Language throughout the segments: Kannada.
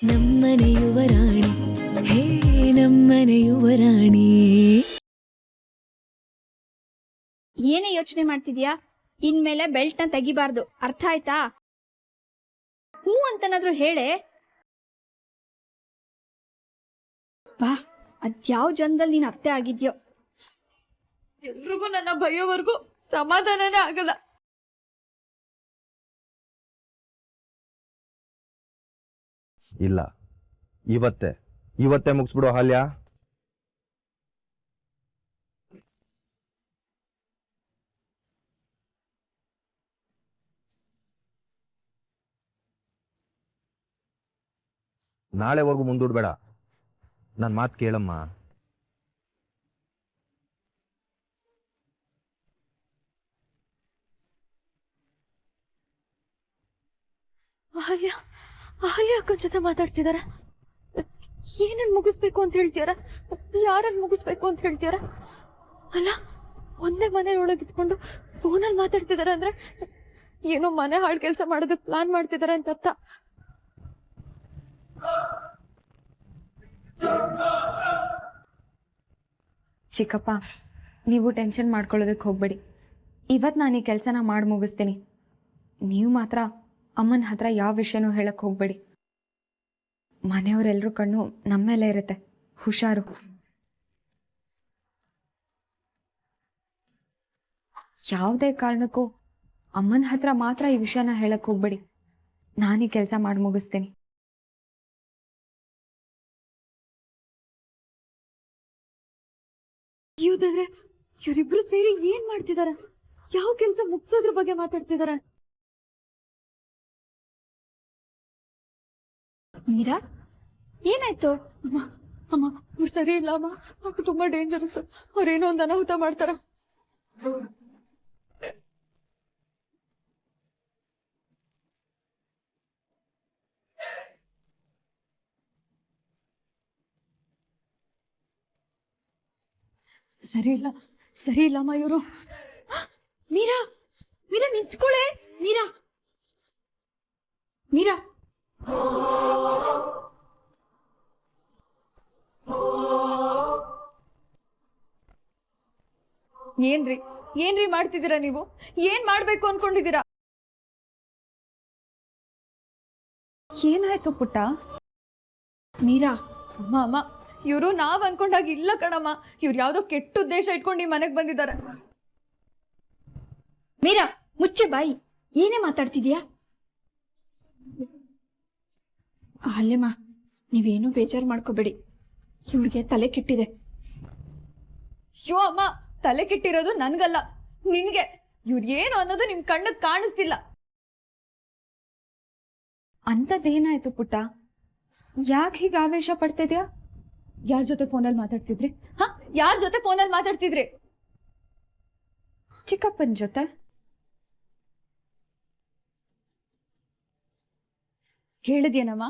ನಮ್ಮನೆ ಯುವರಾಣಿ ಹೇ ನಮ್ಮನೆ ಯುವರಾಣಿ. ಏನೇ ಯೋಚನೆ ಮಾಡ್ತಿದ್ಯಾ? ಇನ್ಮೇಲೆ ಬೆಲ್ಟ್ ನ ತೆಗಿಬಾರ್ದು, ಅರ್ಥ ಆಯ್ತಾ? ಹೂ ಅಂತನಾದ್ರೂ ಹೇಳೆ. ಬಾ, ಅದ್ಯಾವ ಜನ್ಮದಲ್ಲಿ ನೀನ್ ಅತ್ತೆ ಆಗಿದ್ಯೋ. ಎಲ್ರಿಗೂ ನನ್ನ ಬೈಯೋವರೆಗೂ ಸಮಾಧಾನನೇ ಆಗಲ್ಲ. ಇಲ್ಲ, ಇವತ್ತೇ ಮುಗಿಸ್ಬಿಡು ಅಹಲ್ಯ. ನಾಳೆವರೆಗೂ ಮುಂದೂಡ್ಬೇಡ, ನನ್ನ ಮಾತು ಕೇಳಮ್ಮ. ಅಹಲ್ಯ ಅಕ್ಕನ ಜೊತೆ ಮಾತಾಡ್ತಿದಾರ. ಏನನ್ ಮುಗಿಸ್ಬೇಕು ಅಂತ ಹೇಳ್ತೀಯಾರ? ಯಾರನ್ನ ಮುಗಿಸ್ಬೇಕು ಅಂತ ಹೇಳ್ತೀಯಾರ? ಅಲ್ಲ, ಒಂದೇ ಮನೆ ಒಳಗೆ ಇದ್ಕೊಂಡು ಫೋನಲ್ಲಿ ಮಾತಾಡ್ತಿದಾರ ಅಂದ್ರೆ ಏನೋ ಮನೆ ಹಾಳು ಕೆಲಸ ಮಾಡೋದಕ್ಕೆ ಪ್ಲಾನ್ ಮಾಡ್ತಿದಾರೆ ಅಂತ ಅರ್ಥ. ಚಿಕ್ಕಪ್ಪ, ನೀವು ಟೆನ್ಷನ್ ಮಾಡ್ಕೊಳ್ಳೋದಕ್ಕೆ ಹೋಗ್ಬೇಡಿ. ಇವತ್ತು ನಾನು ಈ ಕೆಲಸನ ಮಾಡಿ ಮುಗಿಸ್ತೀನಿ. ನೀವು ಮಾತ್ರ ಅಮ್ಮನ ಹತ್ರ ಯಾವ ವಿಷಯನೂ ಹೇಳಕ್ಕೆ ಹೋಗ್ಬೇಡಿ. ಮನೆಯವರೆಲ್ಲರೂ ಕಣ್ಣು ನಮ್ಮ ಮೇಲೆ ಇರುತ್ತೆ, ಹುಷಾರು. ಯಾವುದೇ ಕಾರಣಕ್ಕೂ ಅಮ್ಮನ ಹತ್ರ ಮಾತ್ರ ಈ ವಿಷಯನ ಹೇಳಕ್ಕೆ ಹೋಗ್ಬೇಡಿ. ನಾನು ಈ ಕೆಲಸ ಮಾಡಿ ಮುಗಿಸ್ತೀನಿ. ಇವ್ದಾದ್ರೆ ಇವರಿಬ್ರು ಸೇರಿ ಏನ್ ಮಾಡ್ತಿದಾರ? ಯಾವ ಕೆಲಸ ಮುಗಿಸೋದ್ರ ಬಗ್ಗೆ ಮಾತಾಡ್ತಿದಾರ? ಮೀರಾ, ಏನಾಯ್ತು? ಅಮ್ಮ ಅಮ್ಮ ಇವ್ರು ಸರಿ ಇಲ್ಲ ಅಮ್ಮ, ಅವ್ರು ತುಂಬಾ ಡೇಂಜರಸ್. ಅವ್ರೇನೋ ಒಂದು ಅನಾಹುತ ಮಾಡ್ತಾರ. ಸರಿ ಇಲ್ಲಮ್ಮ ಇವರು. ಮೀರಾ ಮೀರಾ ನಿಂತ್ಕೊಳ್ಳೆ. ಮೀರಾ ಮೀರಾ ಏನ್ರಿ ಮಾಡ್ತಿದ್ದೀರಾ ನೀವು? ಏನ್ ಮಾಡ್ಬೇಕು ಅನ್ಕೊಂಡಿದ್ದೀರಾ? ಏನಾಯ್ತು ಪುಟ್ಟ? ಮೀರಾ, ಅಮ್ಮ ಇವರು ನಾವ್ ಅನ್ಕೊಂಡಾಗ ಇಲ್ಲ ಕಣಮ್ಮ. ಇವ್ರು ಯಾವ್ದೋ ಕೆಟ್ಟ ಉದ್ದೇಶ ಇಟ್ಕೊಂಡು ಈ ಮನೆಗ್ ಬಂದಿದ್ದಾರೆ. ಮೀರಾ, ಮುಚ್ಚೆ ಬಾಯಿ. ಏನೇ ಮಾತಾಡ್ತಿದ್ಯಾ? ಅಲ್ಲೇಮ್ಮ, ನೀವೇನು ಬೇಜಾರು ಮಾಡ್ಕೋಬೇಡಿ. ಇವಳಿಗೆ ತಲೆ ಕೆಟ್ಟಿದೆ. ಅಯ್ಯೋ ಅಮ್ಮ, ತಲೆ ಕೆಟ್ಟಿರೋದು ನನ್ಗಲ್ಲ, ನಿನ್ಗೆ. ಇವ್ರು ಏನು ಅನ್ನೋದು ನಿಮ್ ಕಣ್ಣಿಗೆ ಕಾಣಿಸ್ತಿಲ್ಲ. ಅಂಥದ್ದೇನಾಯ್ತು ಪುಟ್ಟ? ಯಾಕೆ ಹೀಗೆ ಆವೇಶ ಪಡ್ತಿದ್ಯಾ? ಯಾರ ಜೊತೆ ಫೋನಲ್ಲಿ ಮಾತಾಡ್ತಿದ್ರಿ? ಯಾರ ಜೊತೆ ಫೋನಲ್ಲಿ ಮಾತಾಡ್ತಿದ್ರಿ? ಚಿಕ್ಕಪ್ಪನ ಜೊತೆ. ಕೇಳಿದ್ಯೇನಮ್ಮ?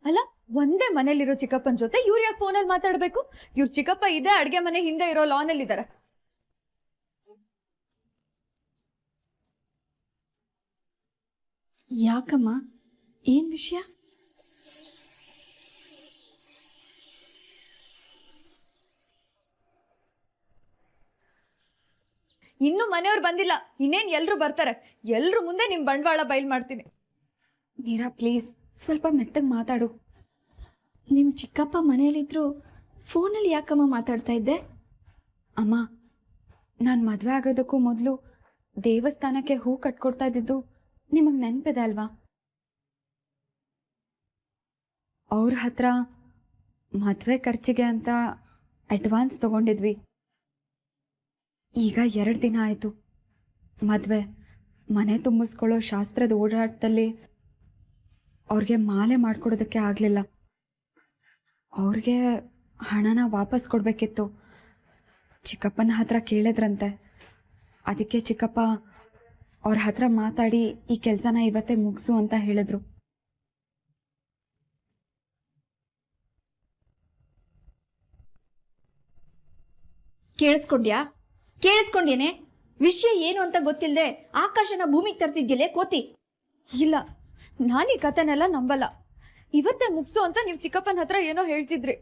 ಅಲ್ಲ, ಒಂದೇ ಮನೇಲಿರೋ ಚಿಕ್ಕಪ್ಪನ ಜೊತೆ ಇವ್ರು ಯಾಕೆ ಫೋನಲ್ಲಿ ಮಾತಾಡ್ಬೇಕು? ಇವ್ರ ಚಿಕ್ಕಪ್ಪ ಇದೇ ಅಡ್ಗೆ ಮನೆ ಹಿಂದೆ ಇರೋ ಲಾನ್ ಅಲ್ಲಿ ಇದಾರೆ. ಯಾಕಮ್ಮ, ಏನ್ ವಿಷಯ? ಇನ್ನು ಮನೆಯವ್ರು ಬಂದಿಲ್ಲ, ಇನ್ನೇನ್ ಎಲ್ರು ಬರ್ತಾರೆ. ಎಲ್ರು ಮುಂದೆ ನಿಮ್ ಬಂಡವಾಳ ಬಯಲ್ ಮಾಡ್ತೀನಿ. ಮೀರಾ ಪ್ಲೀಸ್, ಸ್ವಲ್ಪ ಮೆತ್ತಗೆ ಮಾತಾಡು. ನಿಮ್ ಚಿಕ್ಕಪ್ಪ ಮನೆಯಲ್ಲಿದ್ರು ಫೋನಲ್ಲಿ ಯಾಕಮ್ಮ ಮಾತಾಡ್ತಾ ಇದ್ದೆ? ಅಮ್ಮ, ನಾನು ಮದುವೆ ಆಗೋದಕ್ಕೂ ಮೊದಲು ದೇವಸ್ಥಾನಕ್ಕೆ ಹೂ ಕಟ್ಕೊಡ್ತಾ ಇದ್ದಿದ್ದು ನಿಮಗೆ ನೆನಪಿದೆ ಅಲ್ವಾ? ಅವ್ರ ಹತ್ರ ಮದುವೆ ಖರ್ಚಿಗೆ ಅಂತ ಅಡ್ವಾನ್ಸ್ ತಗೊಂಡಿದ್ವಿ. ಈಗ 2 ದಿನ ಆಯಿತು ಮದುವೆ. ಮನೆ ತುಂಬಿಸ್ಕೊಳ್ಳೋ ಶಾಸ್ತ್ರದ ಓಡಾಟದಲ್ಲಿ ಅವ್ರಿಗೆ ಮಾಲೆ ಮಾಡಿಕೊಡೋದಕ್ಕೆ ಆಗಲಿಲ್ಲ. ಅವ್ರಿಗೆ ಹಣನ ವಾಪಸ್ ಕೊಡಬೇಕಿತ್ತು. ಚಿಕ್ಕಪ್ಪನ ಹತ್ರ ಕೇಳಿದ್ರಂತೆ. ಅದಕ್ಕೆ ಚಿಕ್ಕಪ್ಪ ಅವ್ರ ಹತ್ರ ಮಾತಾಡಿ ಈ ಕೆಲಸನ ಇವತ್ತೇ ಮುಗಿಸು ಅಂತ ಹೇಳಿದ್ರು. ಕೇಳಿಸ್ಕೊಂಡ್ಯೇನೆ? ವಿಷಯ ಏನು ಅಂತ ಗೊತ್ತಿಲ್ಲದೆ ಆಕಾಶನ ಭೂಮಿಗೆ ತರ್ತಿದ್ಯಲ್ಲೇ ಕೋತಿ. ಇಲ್ಲ, ನಾನು ಈ ಕಥೆನೆಲ್ಲ ನಂಬಲ್ಲ. ಇವತ್ತೇ ಮುಗ್ಸು ಅಂತ ನೀವು ಚಿಕ್ಕಪ್ಪನ ಹತ್ರ ಏನೋ ಹೇಳ್ತಿದ್ರಿ.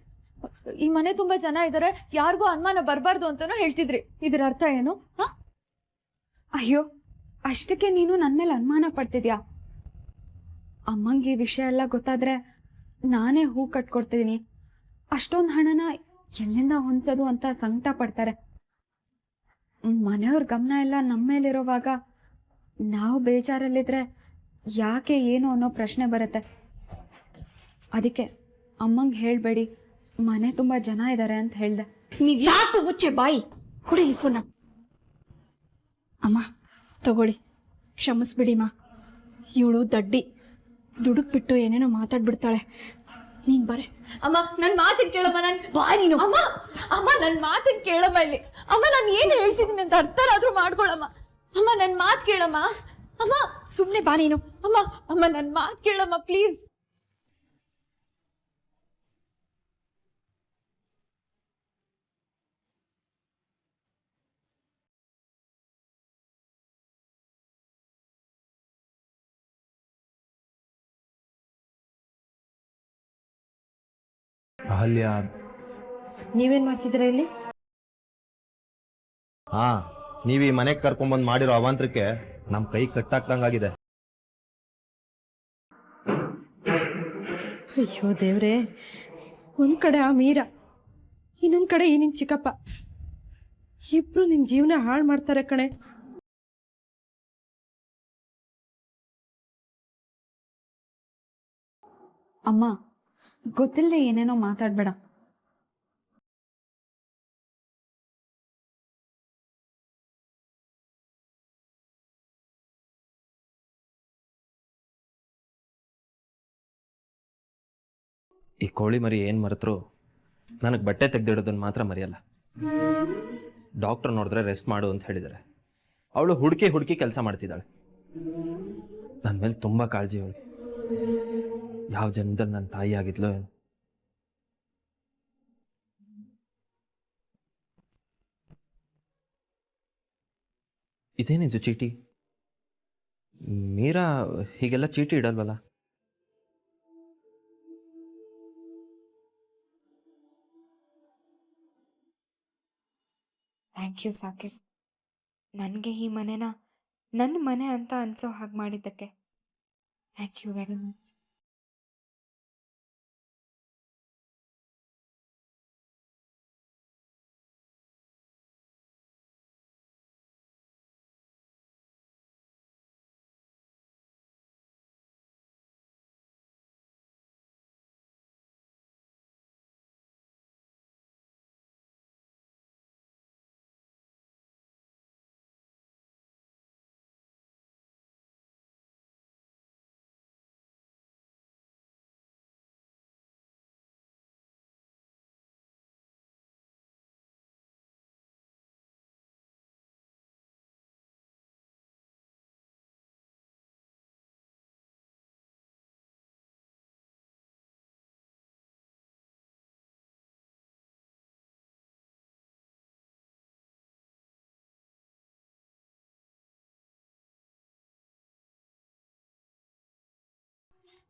ಈ ಮನೆ ತುಂಬಾ ಜನ ಇದ್ದಾರೆ, ಯಾರಿಗೂ ಅನುಮಾನ ಬರಬಾರ್ದು ಅಂತಾನೂ ಹೇಳ್ತಿದ್ರಿ. ಇದರ ಅರ್ಥ ಏನು? ಅಯ್ಯೋ, ಅಷ್ಟಕ್ಕೆ ನೀನು ನನ್ನ ಮೇಲೆ ಅನುಮಾನ ಪಡ್ತಿದ್ಯಾ? ಅಮ್ಮಂಗೆ ಈ ವಿಷಯ ಎಲ್ಲ ಗೊತ್ತಾದ್ರೆ ನಾನೇ ಹೂ ಕಟ್ಕೊಡ್ತಿದ್ದೀನಿ. ಅಷ್ಟೊಂದು ಹಣನ ಎಲ್ಲಿಂದ ಹೊಂದ್ಸೋದು ಅಂತ ಸಂಕಟ ಪಡ್ತಾರೆ. ಮನೆಯವ್ರ ಗಮನ ಎಲ್ಲ ನಮ್ಮ ಮೇಲಿರೋವಾಗ ನಾವು ಬೇಜಾರಲ್ಲಿದ್ರೆ ಯಾಕೆ ಏನು ಅನ್ನೋ ಪ್ರಶ್ನೆ ಬರುತ್ತೆ. ಅದಕ್ಕೆ ಅಮ್ಮಂಗೆ ಹೇಳಬೇಡಿ, ಮನೆ ತುಂಬ ಜನ ಇದ್ದಾರೆ ಅಂತ ಹೇಳ್ದೆ. ಸಾಕು, ಮುಚ್ಚೆ ಬಾಯಿ. ಕುಡಿಲಿ ಫೋನ. ಅಮ್ಮ ತಗೊಳ್ಳಿ, ಕ್ಷಮಿಸ್ಬಿಡಿಮ್ಮ. ಇವಳು ದಡ್ಡಿ, ದುಡುಕ್ ಬಿಟ್ಟು ಏನೇನೋ ಮಾತಾಡ್ಬಿಡ್ತಾಳೆ. ನೀನ್ ಬರೇ. ಅಮ್ಮ ನನ್ನ ಮಾತಿನ ಕೇಳಮ್ಮ. ಬಾ ನೀನು. ಅಮ್ಮ ಅಮ್ಮ ನನ್ನ ಮಾತಿನ ಕೇಳಮ್ಮ. ಇಲ್ಲಿ ಅಮ್ಮ ನಾನು ಏನು ಹೇಳ್ತಿದ್ದೀನಿ ಅಂತ ಅರ್ಥನಾದ್ರೂ ಮಾಡ್ಕೊಳಮ್ಮ. ಅಮ್ಮ ನನ್ನ ಮಾತು ಕೇಳಮ್ಮ. ಅಮ್ಮ ಸುಮ್ಮನೆ ಬಾ ನೀನು. ಅಮ್ಮ ಅಮ್ಮ ನನ್ನ ಮಾತು ಕೇಳಮ್ಮ ಪ್ಲೀಸ್. ಅಹಲ್ಯ, ನೀವೇನ್ ಮಾಡ್ತಿದ್ದೀರಾ ಇಲ್ಲಿ? ಹಾ, ನೀವು ಈ ಮನೆಗೆ ಕರ್ಕೊಂಡ್ಬಂದು ಮಾಡಿರೋ ಅವಾಂತರಕ್ಕೆ ನಮ್ಮ ಕೈ ಕಟ್ಟಾಕ್ದಂಗಾಗಿದೆ. ಅಯ್ಯೋ ದೇವ್ರೆ, ಒಂದ್ ಕಡೆ ಆ ಮೀರಾ, ಇನ್ನೊಂದ್ ಕಡೆ ಈ ನಿನ್ ಚಿಕ್ಕಪ್ಪ, ಇಬ್ರು ನಿನ್ ಜೀವನ ಹಾಳು ಮಾಡ್ತಾರೆ ಕಣೆ. ಅಮ್ಮ, ಗೊತ್ತಿಲ್ಲದೆ ಏನೇನೋ ಮಾತಾಡ್ಬೇಡ. ಈ ಕೋಳಿ ಮರಿ ಏನು ಮರೆತರು ನನಗೆ ಬಟ್ಟೆ ತೆಗೆದಿಡೋದನ್ನು ಮಾತ್ರ ಮರೆಯಲ್ಲ. ಡಾಕ್ಟರ್ ನೋಡಿದ್ರೆ ರೆಸ್ಟ್ ಮಾಡು ಅಂತ ಹೇಳಿದ್ದಾರೆ. ಅವಳು ಹುಡುಕಿ ಕೆಲಸ ಮಾಡ್ತಿದ್ದಾಳೆ. ನನ್ನ ಮೇಲೆ ತುಂಬ ಕಾಳಜಿ ಅವಳು. ಯಾವ ಜನ್ಮದಲ್ಲಿ ನನ್ನ ತಾಯಿ ಆಗಿದ್ಲೋ ಏನು. ಇದೇನಿದು ಚೀಟಿ? ಮೀರಾ ಹೀಗೆಲ್ಲ ಚೀಟಿ ಇಡಲ್ವಲ್ಲ? ಥ್ಯಾಂಕ್ ಯು ಸಾಕಿಬ್, ನನಗೆ ಈ ಮನೆನ ನನ್ನ ಮನೆ ಅಂತ ಅನ್ಸೋ ಹಾಗೆ ಮಾಡಿದ್ದಕ್ಕೆ thank you very much.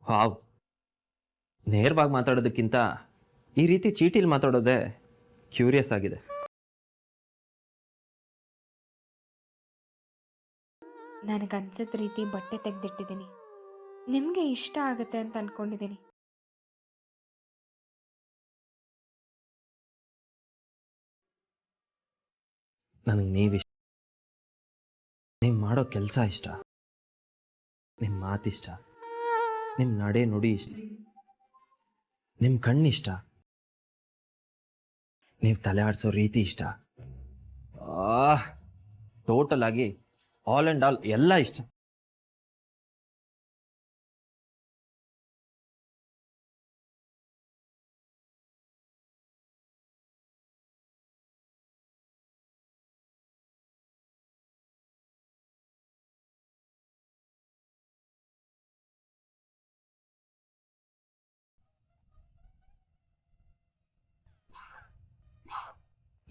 Wow, ನೇರವಾಗಿ ಮಾತಾಡೋದಕ್ಕಿಂತ ಈ ರೀತಿ ಚೀಟಿಲಿ ಮಾತಾಡೋದೇ ಕ್ಯೂರಿಯಸ್ ಆಗಿದೆ. ನನಗನ್ಸಿದ ರೀತಿ ಬಟ್ಟೆ ತೆಗೆದಿಟ್ಟಿದ್ದೀನಿ. ನಿಮಗೆ ಇಷ್ಟ ಆಗುತ್ತೆ ಅಂತ ಅಂದ್ಕೊಂಡಿದ್ದೀನಿ. ನನಗೆ ನೀವಿಷ್ಟ, ನೀವು ಮಾಡೋ ಕೆಲಸ ಇಷ್ಟ, ನಿಮ್ಮ ಮಾತಿಷ್ಟ, ನಿಮ್ಮ ನಡೆ ನುಡಿ ಇಷ್ಟ, ನಿಮ್ಮ ಕಣ್ಣಿಷ್ಟ, ನೀವು ತಲೆ ಆಡಿಸೋ ರೀತಿ ಇಷ್ಟ. ಟೋಟಲ್ ಆಗಿ ಆಲ್ ಆ್ಯಂಡ್ ಆಲ್ ಎಲ್ಲ ಇಷ್ಟ.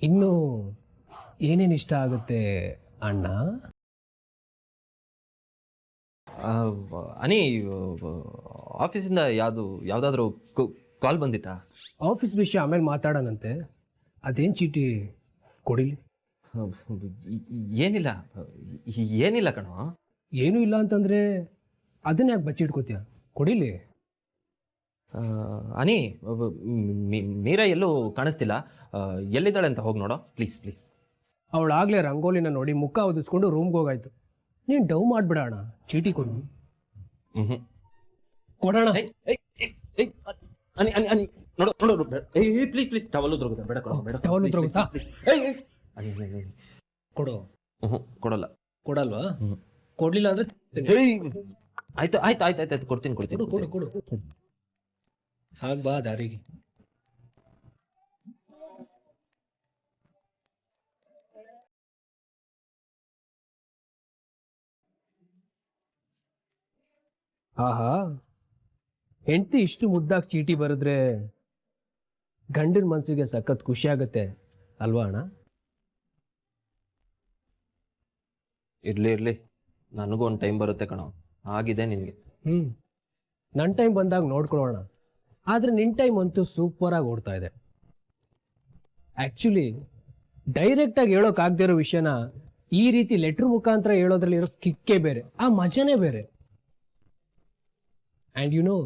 ಇನ್ನು ಏನೇನು ಇಷ್ಟ ಆಗುತ್ತೆ ಅಣ್ಣ? ಅನಿ, ಆಫೀಸಿಂದ ಯಾವುದಾದ್ರೂ ಕಾಲ್ ಬಂದಿತ್ತಾ? ಆಫೀಸ್ ವಿಷಯ ಆಮೇಲೆ ಮಾತಾಡೋಣಂತೆ. ಅದೇನು ಚೀಟಿ ಕೊಡಿಲಿ? ಏನಿಲ್ಲ ಏನಿಲ್ಲ ಕಣೋ. ಏನೂ ಇಲ್ಲ ಅಂತಂದರೆ ಅದನ್ನ ಯಾಕೆ ಬಚ್ಚಿಟ್ಕೋತೀಯ? ಕೊಡಿಲಿ. ಅನಿ, ಮೀರಾ ಎಲ್ಲೂ ಕಾಣಿಸ್ತಿಲ್ಲ. ಎಲ್ಲಿದ್ದಾಳೆ ಅಂತ ಹೋಗಿ ನೋಡೋ ಪ್ಲೀಸ್ ಪ್ಲೀಸ್. ಅವಳಾಗಲೇ ರಂಗೋಲಿನ ನೋಡಿ ಮುಖ ಒದಿಸ್ಕೊಂಡು ರೂಮ್ಗೆ ಹೋಗಾಯ್ತು. ನೀನು ಡವ್ ಮಾಡಿಬಿಡೋಣ. ಚೀಟಿ ಕೊಡು. ಕೊಡೋಣ. ಅನಿ ಅನಿ ಅನಿ ನೋಡು ನೋಡು, ಪ್ಲೀಸ್ ಪ್ಲೀಸ್ ಟವಲ್ ಉದ್ರೋಗುತ್ತೆ. ಬೇಡ ಕಣೋ, ಬೇಡ. ಟವಲ್ ಉದ್ರೋಗುತ್ತಾ? ಅನಿ ಕೊಡು. ಕೊಡಲ್ಲ. ಕೊಡಲ್ವಾ? ಕೊಡ್ಲಿಲ್ಲ ಅಂದ್ರೆ ಆಯ್ತು ಆಯ್ತು ಆಯ್ತು ಆಯ್ತು ಕೊಡ್ತೀನಿ ಕೊಡ್ತೀನಿ. ಕೊಡು ಕೊಡು ಕೊಡು. ಹಾಗೆ ಬಾ ದಾರಿಗೆ. ಆಹಾ, ಹೆಂಡತಿ ಇಷ್ಟು ಮುದ್ದಾಗಿ ಚೀಟಿ ಬರೆದ್ರೆ ಗಂಡನ ಮನಸ್ಸಿಗೆ ಸಖತ್ ಖುಷಿ ಆಗತ್ತೆ ಅಲ್ವಾ ಅಣ್ಣ? ಇರ್ಲಿ ಇರ್ಲಿ, ನನಗೂ ಒಂದು ಟೈಮ್ ಬರುತ್ತೆ ಕಣೋ. ಆಗಿದೆ ನಿನಗೆ. ನನ್ನ ಟೈಮ್ ಬಂದಾಗ ನೋಡ್ಕೊಳ್ಳೋಣ. ಆದರೆ ನಿನ್ನ ಟೈಮ್ ಅಂತೂ ಸೂಪರಾಗಿ ಓಡ್ತಾ ಇದೆ. ಆ್ಯಕ್ಚುಲಿ ಡೈರೆಕ್ಟಾಗಿ ಹೇಳೋಕ್ಕಾಗದೇ ಇರೋ ವಿಷಯನ ಈ ರೀತಿ ಲೆಟ್ರ್ ಮುಖಾಂತರ ಹೇಳೋದ್ರಲ್ಲಿ ಇರೋ ಕಿಕ್ಕೇ ಬೇರೆ, ಆ ಮಜಾನೇ ಬೇರೆ. ಆ್ಯಂಡ್ ಯು ನೋ,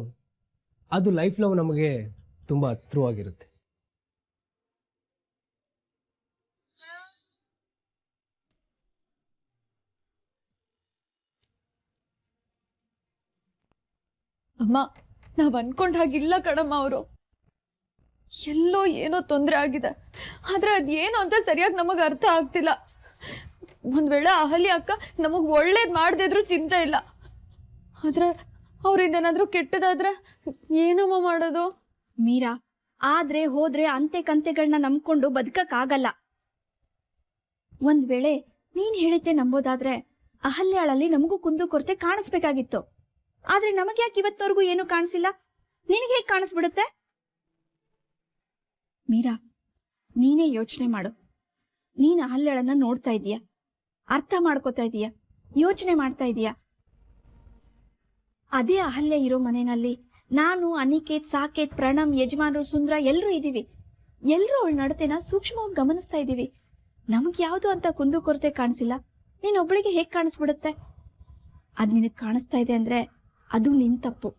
ಅದು ಲೈಫ್ ಲವ್ ನಮಗೆ ತುಂಬ ಹತ್ರವಾಗಿರುತ್ತೆ. ಅಮ್ಮ, ನಾವ್ ಅನ್ಕೊಂಡ್ ಹಾಗಿಲ್ಲ ಕಣಮ್ಮ. ಅವರು ಎಲ್ಲೋ ಏನೋ ತೊಂದರೆ ಆಗಿದೆ, ಆದ್ರೆ ಅದೇನು ಅಂತ ಸರಿಯಾಗಿ ನಮಗ್ ಅರ್ಥ ಆಗ್ತಿಲ್ಲ. ಒಂದ್ ವೇಳೆ ಅಹಲ್ಯ ಅಕ್ಕ ನಮಗ್ ಒಳ್ಳೇದ್ ಮಾಡದಿದ್ರು ಚಿಂತೆ ಇಲ್ಲ, ಆದ್ರೆ ಅವ್ರಿಂದ ಏನಾದ್ರೂ ಕೆಟ್ಟದಾದ್ರೆ ಏನಮ್ಮ ಮಾಡೋದು? ಮೀರಾ, ಆದ್ರೆ ಹೋದ್ರೆ ಅಂತೆ ಕಂತೆಗಳನ್ನ ನಂಬ್ಕೊಂಡು ಬದುಕಕ್ಕಾಗಲ್ಲ. ಒಂದ್ ವೇಳೆ ನೀನ್ ಹೇಳಿದ್ದೆ ನಂಬೋದಾದ್ರೆ ಅಹಲ್ಯಾಳಲ್ಲಿ ನಮಗೂ ಕುಂದು ಕೊರತೆ ಕಾಣಿಸ್ಬೇಕಾಗಿತ್ತು. ಆದ್ರೆ ನಮಗೆ ಯಾಕೆ ಇವತ್ತವರೆಗೂ ಏನು ಕಾಣಿಸಿಲ್ಲ? ನಿನಗೆ ಹೇಗೆ ಕಾಣಿಸ್ಬಿಡುತ್ತೆ? ಮೀರಾ, ನೀನೇ ಯೋಚನೆ ಮಾಡು. ನೀನ್ ಅಹಲ್ಯಾಳನ್ನ ನೋಡ್ತಾ ಇದೀಯ, ಅರ್ಥ ಮಾಡ್ಕೋತಾ ಇದೀಯ, ಯೋಚನೆ ಮಾಡ್ತಾ ಇದೀಯ. ಅದೇ ಅಹಲ್ಯ ಇರೋ ಮನೆಯಲ್ಲಿ ನಾನು, ಅನಿಕೇತ್, ಸಾಕೇತ್, ಪ್ರಣಮ್, ಯಜಮಾನ್ರು, ಸುಂದ್ರ ಎಲ್ಲರೂ ಇದೀವಿ. ಎಲ್ಲರೂ ಅವಳ ನಡತೆನ ಸೂಕ್ಷ್ಮವಾಗಿ ಗಮನಿಸ್ತಾ ಇದೀವಿ. ನಮಗ್ ಯಾವುದು ಅಂತ ಕುಂದು ಕೊರತೆ ಕಾಣಿಸಿಲ್ಲ. ನೀನೊಬ್ಳಿಗೆ ಹೇಗೆ ಕಾಣಿಸ್ಬಿಡುತ್ತೆ? ಅದ್ ನಿನಗ್ ಕಾಣಿಸ್ತಾ ಇದೆ ಅಂದ್ರೆ ಅದು ನಿನ್ ತಪ್ಪು.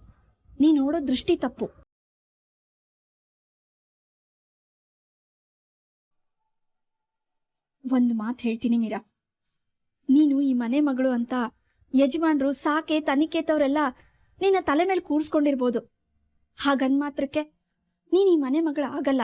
ನೀ ನೋಡೋ ದೃಷ್ಟಿ ತಪ್ಪು. ಒಂದು ಮಾತು ಹೇಳ್ತೀನಿ ಮೀರಾ, ನೀನು ಈ ಮನೆ ಮಗಳು ಅಂತ ಯಜಮಾನ್ರು, ಸಾಕೇತ್, ಅನಿಕೇತ್ ಅವರೆಲ್ಲ ನಿನ್ನ ತಲೆ ಮೇಲೆ ಕೂರ್ಸ್ಕೊಂಡಿರ್ಬೋದು. ಹಾಗಂದ್ ಮಾತ್ರಕ್ಕೆ ನೀನ್ ಈ ಮನೆ ಮಗಳ ಆಗಲ್ಲ.